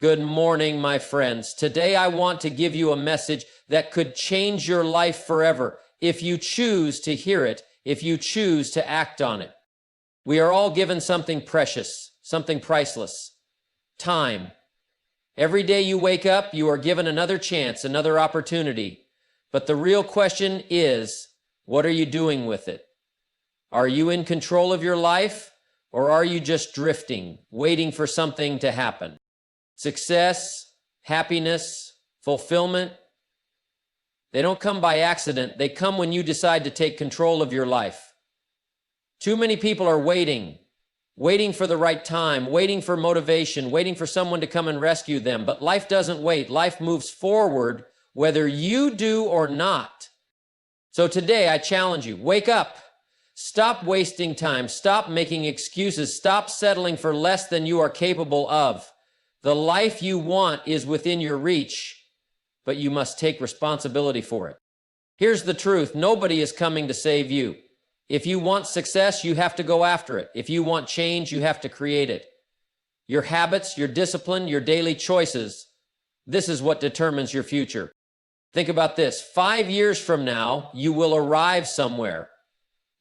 Good morning, my friends. Today I want to give you a message that could change your life forever if you choose to hear it, if you choose to act on it. We are all given something precious, something priceless: time. Every day you wake up, you are given another chance, another opportunity. But the real question is, what are you doing with it? Are you in control of your life, or are you just drifting, waiting for something to happen? Success, happiness, fulfillment, they don't come by accident. They come when you decide to take control of your life. Too many people are waiting for the right time, waiting for motivation, waiting for someone to come and rescue them. But life doesn't wait. Life moves forward whether you do or not. So today I challenge you, wake up. Stop wasting time. Stop making excuses. Stop settling for less than you are capable of. The life you want is within your reach, but you must take responsibility for it. Here's the truth. Nobody is coming to save you. If you want success, you have to go after it. If you want change, you have to create it. Your habits, your discipline, your daily choices, this is what determines your future. Think about this. 5 years from now, you will arrive somewhere.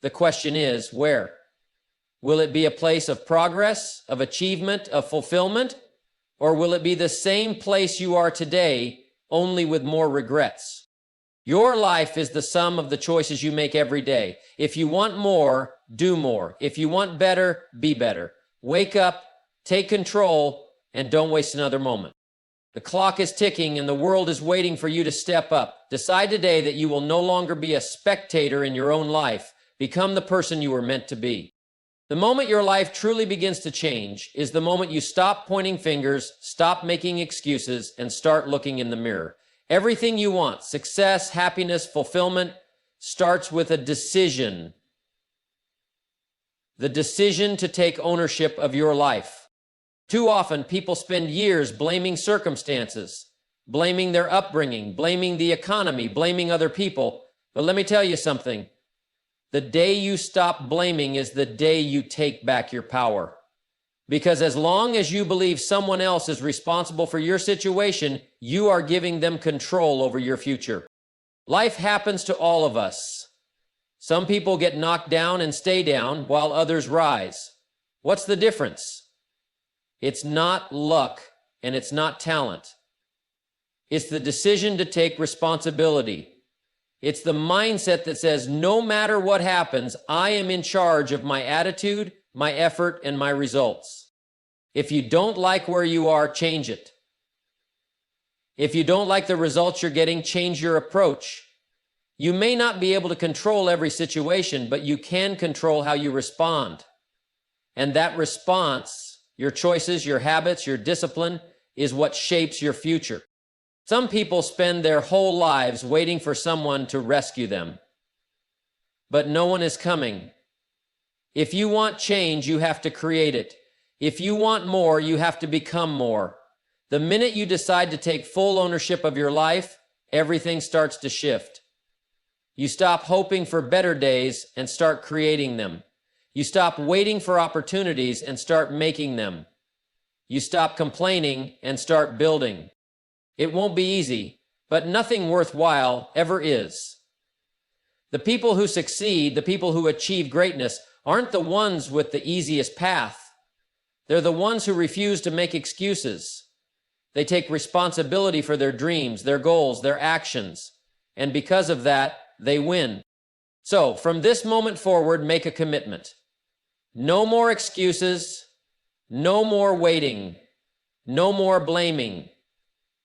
The question is, where? Will it be a place of progress, of achievement, of fulfillment? Or will it be the same place you are today, only with more regrets? Your life is the sum of the choices you make every day. If you want more, do more. If you want better, be better. Wake up, take control, and don't waste another moment. The clock is ticking and the world is waiting for you to step up. Decide today that you will no longer be a spectator in your own life. Become the person you were meant to be. The moment your life truly begins to change is the moment you stop pointing fingers, stop making excuses, and start looking in the mirror. Everything you want, success, happiness, fulfillment, starts with a decision. The decision to take ownership of your life. Too often, people spend years blaming circumstances, blaming their upbringing, blaming the economy, blaming other people. But let me tell you something. The day you stop blaming is the day you take back your power. Because as long as you believe someone else is responsible for your situation, you are giving them control over your future. Life happens to all of us. Some people get knocked down and stay down, while others rise. What's the difference? It's not luck, and it's not talent. It's the decision to take responsibility. It's the mindset that says, no matter what happens, I am in charge of my attitude, my effort, and my results. If you don't like where you are, change it. If you don't like the results you're getting, change your approach. You may not be able to control every situation, but you can control how you respond. And that response, your choices, your habits, your discipline, is what shapes your future. Some people spend their whole lives waiting for someone to rescue them, but no one is coming. If you want change, you have to create it. If you want more, you have to become more. The minute you decide to take full ownership of your life, everything starts to shift. You stop hoping for better days and start creating them. You stop waiting for opportunities and start making them. You stop complaining and start building. It won't be easy, but nothing worthwhile ever is. The people who succeed, the people who achieve greatness, aren't the ones with the easiest path. They're the ones who refuse to make excuses. They take responsibility for their dreams, their goals, their actions, and because of that, they win. So, from this moment forward, make a commitment. No more excuses, no more waiting, no more blaming.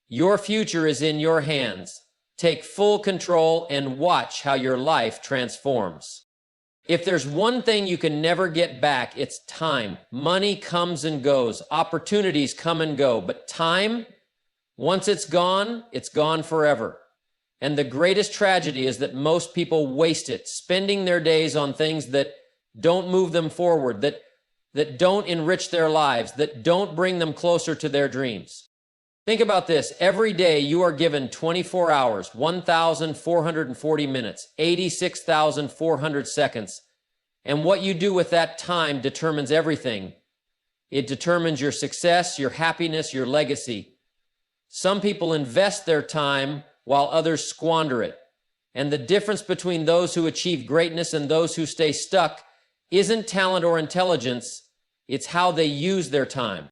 Your future is in your hands. Take full control and watch how your life transforms. If there's one thing you can never get back, it's time. Money comes and goes. Opportunities come and go. But time, once it's gone forever. And the greatest tragedy is that most people waste it, spending their days on things that don't move them forward, that don't enrich their lives, that don't bring them closer to their dreams. Think about this. Every day you are given 24 hours, 1,440 minutes, 86,400 seconds. And what you do with that time determines everything. It determines your success, your happiness, your legacy. Some people invest their time while others squander it. And the difference between those who achieve greatness and those who stay stuck isn't talent or intelligence, it's how they use their time.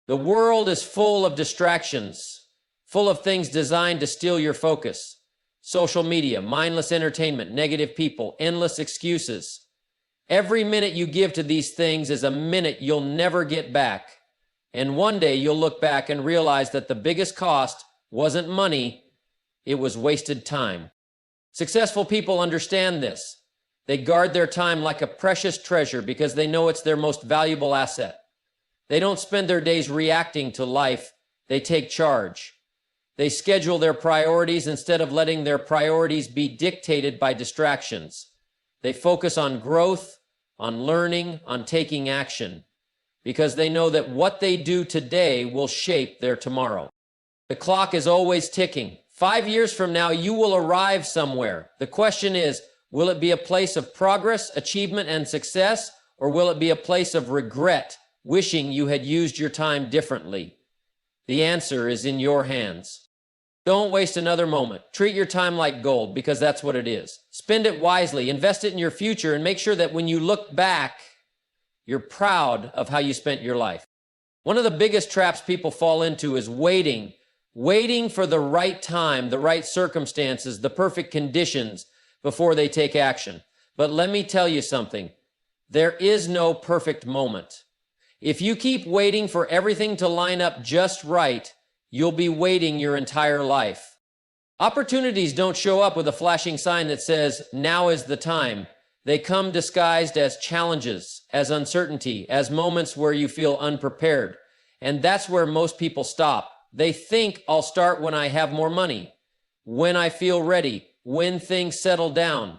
The world is full of distractions, full of things designed to steal your focus. Social media, mindless entertainment, negative people, endless excuses. Every minute you give to these things is a minute you'll never get back. And one day you'll look back and realize that the biggest cost wasn't money, it was wasted time. Successful people understand this. They guard their time like a precious treasure because they know it's their most valuable asset. They don't spend their days reacting to life, they take charge. They schedule their priorities instead of letting their priorities be dictated by distractions. They focus on growth, on learning, on taking action, because they know that what they do today will shape their tomorrow. The clock is always ticking. 5 years from now, you will arrive somewhere. The question is, will it be a place of progress, achievement, and success, or will it be a place of regret, wishing you had used your time differently? The answer is in your hands. Don't waste another moment. Treat your time like gold, because that's what it is. Spend it wisely, invest it in your future, and make sure that when you look back, you're proud of how you spent your life. One of the biggest traps people fall into is waiting for the right time, the right circumstances, the perfect conditions before they take action. But let me tell you something. There is no perfect moment. If you keep waiting for everything to line up just right, you'll be waiting your entire life. Opportunities don't show up with a flashing sign that says, now is the time. They come disguised as challenges, as uncertainty, as moments where you feel unprepared. And that's where most people stop. They think, I'll start when I have more money, when I feel ready, when things settle down.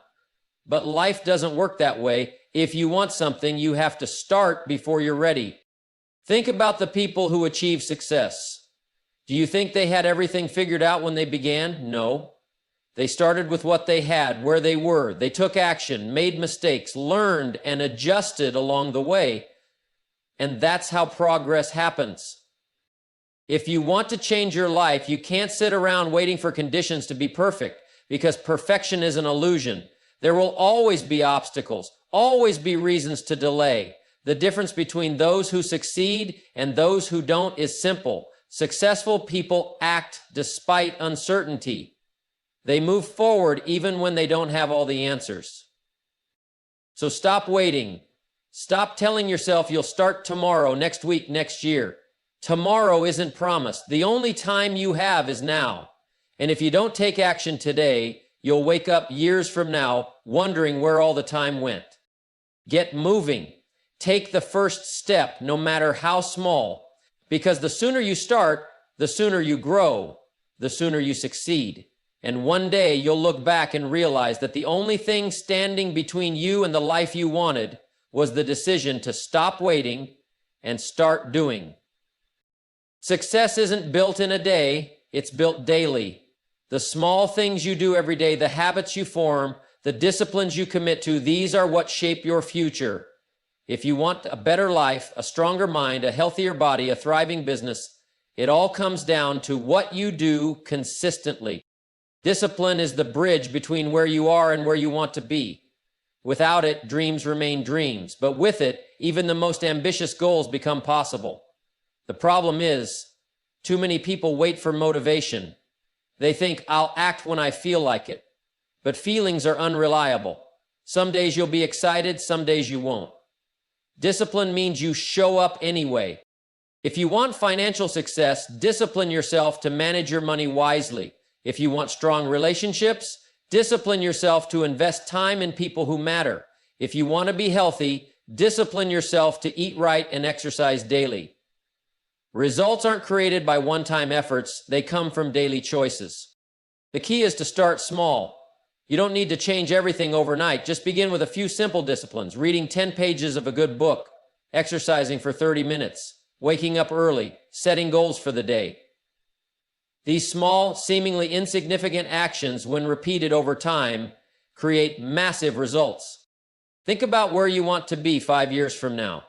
But life doesn't work that way. If you want something, you have to start before you're ready. Think about the people who achieve success. Do you think they had everything figured out when they began? No. They started with what they had, where they were. They took action, made mistakes, learned, and adjusted along the way. And that's how progress happens. If you want to change your life, you can't sit around waiting for conditions to be perfect, because perfection is an illusion. There will always be obstacles, always be reasons to delay. The difference between those who succeed and those who don't is simple. Successful people act despite uncertainty. They move forward even when they don't have all the answers. So stop waiting. Stop telling yourself you'll start tomorrow, next week, next year. Tomorrow isn't promised. The only time you have is now. And if you don't take action today, you'll wake up years from now wondering where all the time went. Get moving. Take the first step, no matter how small. Because the sooner you start, the sooner you grow, the sooner you succeed. And one day you'll look back and realize that the only thing standing between you and the life you wanted was the decision to stop waiting and start doing. Success isn't built in a day, it's built daily. The small things you do every day, the habits you form, the disciplines you commit to, these are what shape your future. If you want a better life, a stronger mind, a healthier body, a thriving business, it all comes down to what you do consistently. Discipline is the bridge between where you are and where you want to be. Without it, dreams remain dreams, but with it, even the most ambitious goals become possible. The problem is, too many people wait for motivation. They think, I'll act when I feel like it. But feelings are unreliable. Some days you'll be excited, some days you won't. Discipline means you show up anyway. If you want financial success, discipline yourself to manage your money wisely. If you want strong relationships, discipline yourself to invest time in people who matter. If you want to be healthy, discipline yourself to eat right and exercise daily. Results aren't created by one-time efforts, they come from daily choices. The key is to start small. You don't need to change everything overnight. Just begin with a few simple disciplines, reading 10 pages of a good book, exercising for 30 minutes, waking up early, setting goals for the day. These small, seemingly insignificant actions, when repeated over time, create massive results. Think about where you want to be 5 years from now.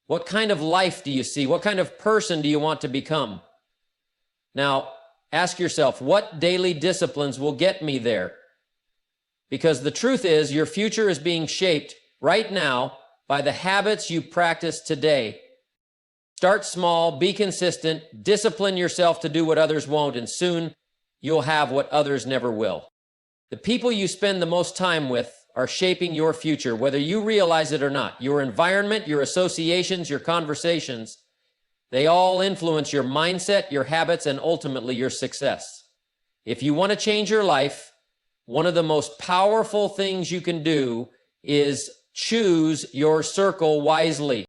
What kind of life do you see? What kind of person do you want to become? Now, ask yourself, what daily disciplines will get me there? Because the truth is, your future is being shaped right now by the habits you practice today. Start small, be consistent, discipline yourself to do what others won't, and soon you'll have what others never will. The people you spend the most time with are shaping your future, whether you realize it or not. Your environment, your associations, your conversations, they all influence your mindset, your habits, and ultimately your success. If you want to change your life, one of the most powerful things you can do is choose your circle wisely.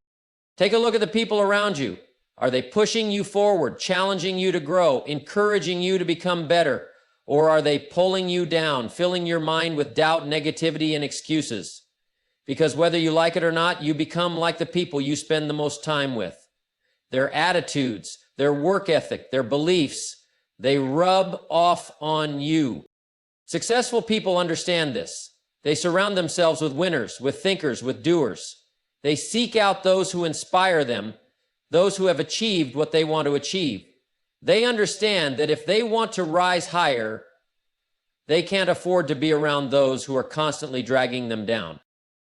Take a look at the people around you. Are they pushing you forward, challenging you to grow, encouraging you to become better? Or are they pulling you down, filling your mind with doubt, negativity, and excuses? Because whether you like it or not, you become like the people you spend the most time with. Their attitudes, their work ethic, their beliefs, they rub off on you. Successful people understand this. They surround themselves with winners, with thinkers, with doers. They seek out those who inspire them, those who have achieved what they want to achieve. They understand that if they want to rise higher, they can't afford to be around those who are constantly dragging them down.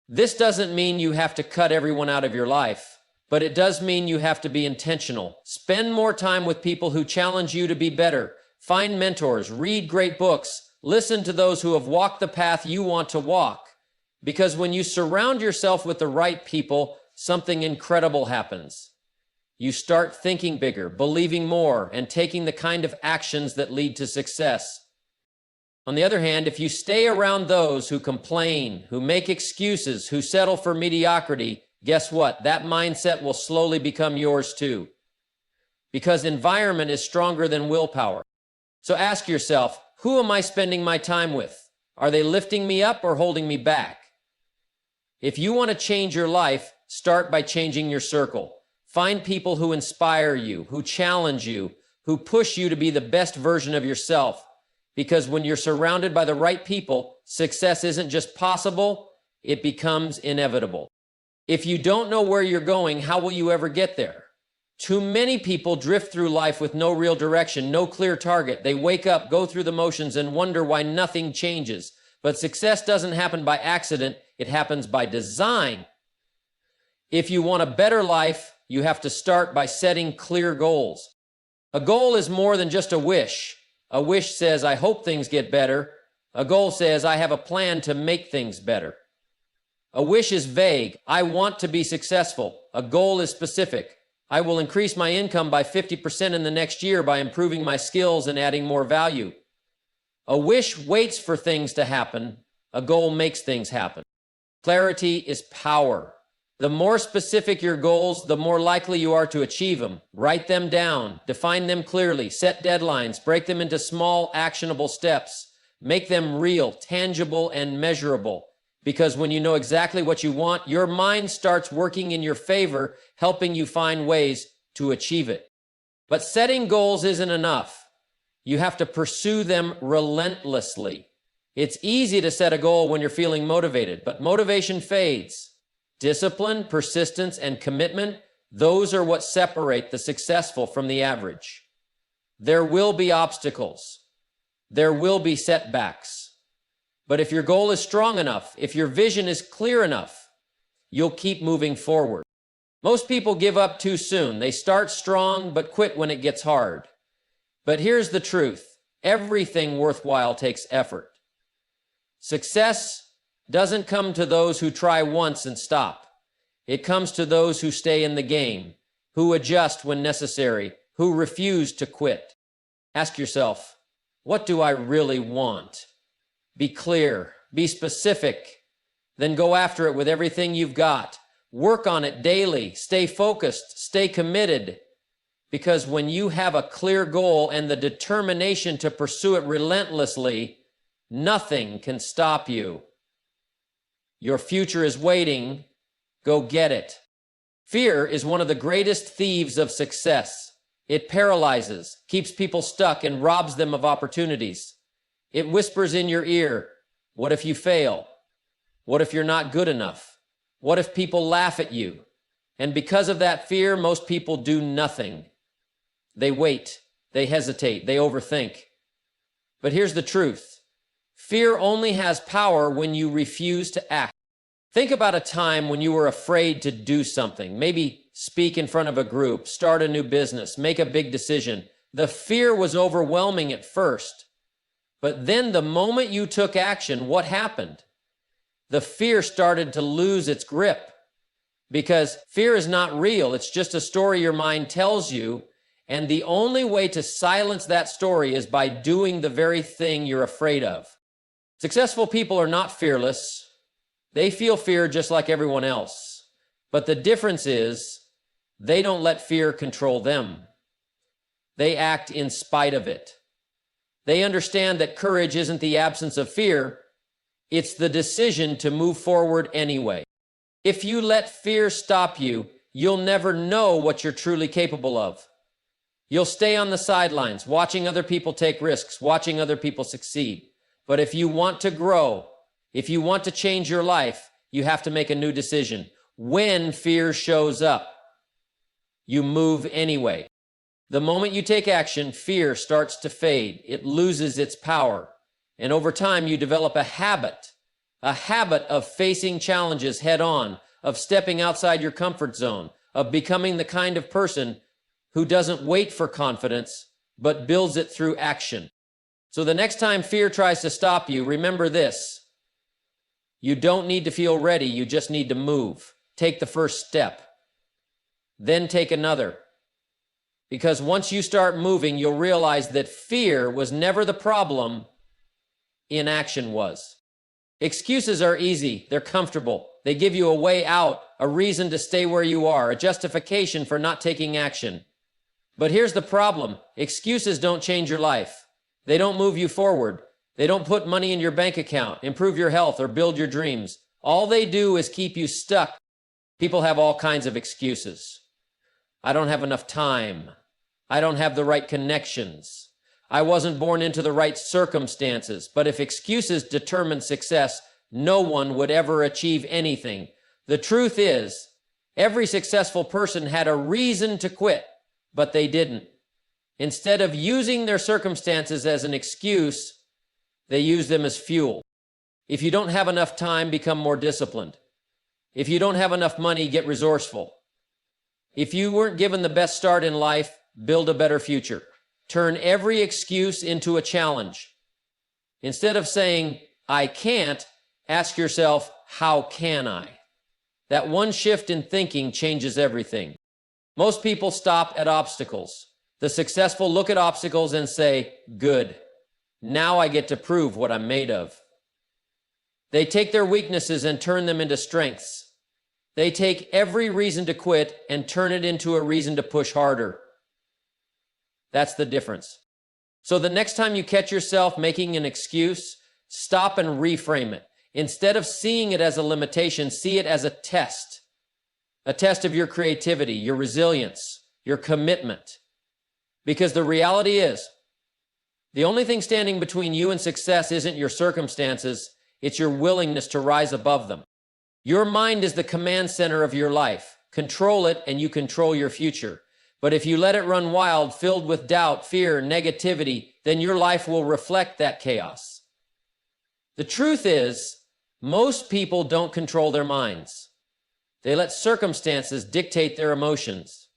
This doesn't mean you have to cut everyone out of your life, but it does mean you have to be intentional. Spend more time with people who challenge you to be better. Find mentors, read great books, listen to those who have walked the path you want to walk. Because when you surround yourself with the right people, something incredible happens. You start thinking bigger, believing more, and taking the kind of actions that lead to success. On the other hand, if you stay around those who complain, who make excuses, who settle for mediocrity, guess what? That mindset will slowly become yours too. Because environment is stronger than willpower. So ask yourself, who am I spending my time with? Are they lifting me up or holding me back? If you want to change your life, start by changing your circle. Find people who inspire you, who challenge you, who push you to be the best version of yourself. Because when you're surrounded by the right people, success isn't just possible, it becomes inevitable. If you don't know where you're going, how will you ever get there? Too many people drift through life with no real direction, no clear target. They wake up, go through the motions, and wonder why nothing changes. But success doesn't happen by accident, it happens by design. If you want a better life, you have to start by setting clear goals. A goal is more than just a wish. A wish says, I hope things get better. A goal says, I have a plan to make things better. A wish is vague. I want to be successful. A goal is specific. I will increase my income by 50% in the next year by improving my skills and adding more value. A wish waits for things to happen. A goal makes things happen. Clarity is power. The more specific your goals, the more likely you are to achieve them. Write them down, define them clearly, set deadlines, break them into small, actionable steps. Make them real, tangible, and measurable. Because when you know exactly what you want, your mind starts working in your favor, helping you find ways to achieve it. But setting goals isn't enough. You have to pursue them relentlessly. It's easy to set a goal when you're feeling motivated, but motivation fades. Discipline, persistence, and commitment, those are what separate the successful from the average. There will be obstacles. There will be setbacks. But if your goal is strong enough, if your vision is clear enough, you'll keep moving forward. Most people give up too soon. They start strong, but quit when it gets hard. But here's the truth. Everything worthwhile takes effort. Success doesn't come to those who try once and stop. It comes to those who stay in the game, who adjust when necessary, who refuse to quit. Ask yourself, what do I really want? Be clear, be specific, then go after it with everything you've got. Work on it daily, stay focused, stay committed, because when you have a clear goal and the determination to pursue it relentlessly, nothing can stop you. Your future is waiting. Go get it. Fear is one of the greatest thieves of success. It paralyzes, keeps people stuck, and robs them of opportunities. It whispers in your ear, what if you fail? What if you're not good enough? What if people laugh at you? And because of that fear, most people do nothing. They wait, they hesitate, they overthink. But here's the truth. Fear only has power when you refuse to act. Think about a time when you were afraid to do something, maybe speak in front of a group, start a new business, make a big decision. The fear was overwhelming at first, but then the moment you took action, what happened? The fear started to lose its grip, because fear is not real. It's just a story your mind tells you, and the only way to silence that story is by doing the very thing you're afraid of. Successful people are not fearless. They feel fear just like everyone else. But the difference is they don't let fear control them. They act in spite of it. They understand that courage isn't the absence of fear. It's the decision to move forward anyway. If you let fear stop you, you'll never know what you're truly capable of. You'll stay on the sidelines, watching other people take risks, watching other people succeed. But if you want to grow, if you want to change your life, you have to make a new decision. When fear shows up, you move anyway. The moment you take action, fear starts to fade. It loses its power. And over time, you develop a habit of facing challenges head on, of stepping outside your comfort zone, of becoming the kind of person who doesn't wait for confidence, but builds it through action. So the next time fear tries to stop you, remember this. You don't need to feel ready, you just need to move. Take the first step. Then take another. Because once you start moving, you'll realize that fear was never the problem, inaction was. Excuses are easy, they're comfortable. They give you a way out, a reason to stay where you are, a justification for not taking action. But here's the problem. Excuses don't change your life. They don't move you forward. They don't put money in your bank account, improve your health, or build your dreams. All they do is keep you stuck. People have all kinds of excuses. I don't have enough time. I don't have the right connections. I wasn't born into the right circumstances. But if excuses determined success, no one would ever achieve anything. The truth is, every successful person had a reason to quit, but they didn't. Instead of using their circumstances as an excuse, they use them as fuel. If you don't have enough time, become more disciplined. If you don't have enough money, get resourceful. If you weren't given the best start in life, build a better future. Turn every excuse into a challenge. Instead of saying, I can't, ask yourself, how can I? That one shift in thinking changes everything. Most people stop at obstacles. The successful look at obstacles and say, good. Now I get to prove what I'm made of. They take their weaknesses and turn them into strengths. They take every reason to quit and turn it into a reason to push harder. That's the difference. So the next time you catch yourself making an excuse, stop and reframe it. Instead of seeing it as a limitation, see it as a test of your creativity, your resilience, your commitment. Because the reality is, the only thing standing between you and success isn't your circumstances, it's your willingness to rise above them. Your mind is the command center of your life. Control it and you control your future. But if you let it run wild, filled with doubt, fear, negativity, then your life will reflect that chaos. The truth is, most people don't control their minds. They let circumstances dictate their emotions.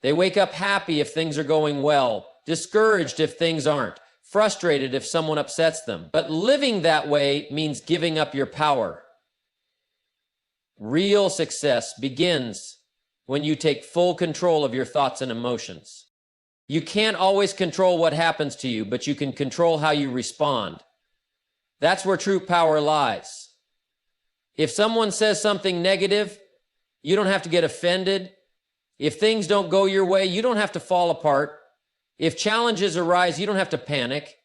They wake up happy if things are going well, discouraged if things aren't, frustrated if someone upsets them. But living that way means giving up your power. Real success begins when you take full control of your thoughts and emotions. You can't always control what happens to you, but you can control how you respond. That's where true power lies. If someone says something negative, you don't have to get offended. If things don't go your way, you don't have to fall apart. If challenges arise, you don't have to panic.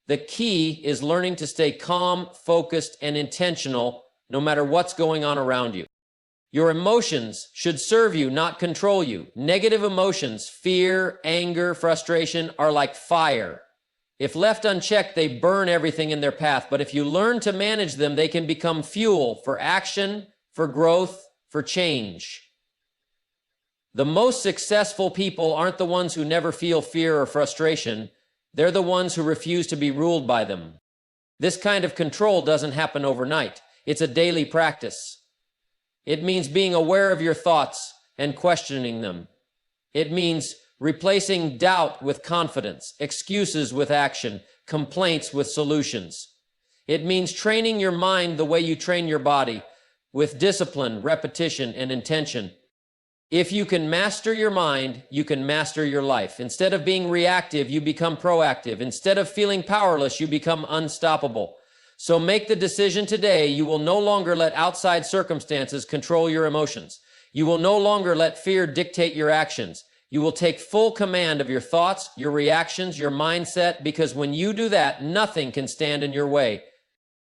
The key is learning to stay calm, focused, and intentional no matter what's going on around you. Your emotions should serve you, not control you. Negative emotions, fear, anger, frustration, are like fire. If left unchecked, they burn everything in their path. But if you learn to manage them, they can become fuel for action, for growth, for change. The most successful people aren't the ones who never feel fear or frustration. They're the ones who refuse to be ruled by them. This kind of control doesn't happen overnight. It's a daily practice. It means being aware of your thoughts and questioning them. It means replacing doubt with confidence, excuses with action, complaints with solutions. It means training your mind the way you train your body, with discipline, repetition, and intention. If you can master your mind, you can master your life. Instead of being reactive, you become proactive. Instead of feeling powerless, you become unstoppable. So make the decision today. You will no longer let outside circumstances control your emotions. You will no longer let fear dictate your actions. You will take full command of your thoughts, your reactions, your mindset, because when you do that, nothing can stand in your way.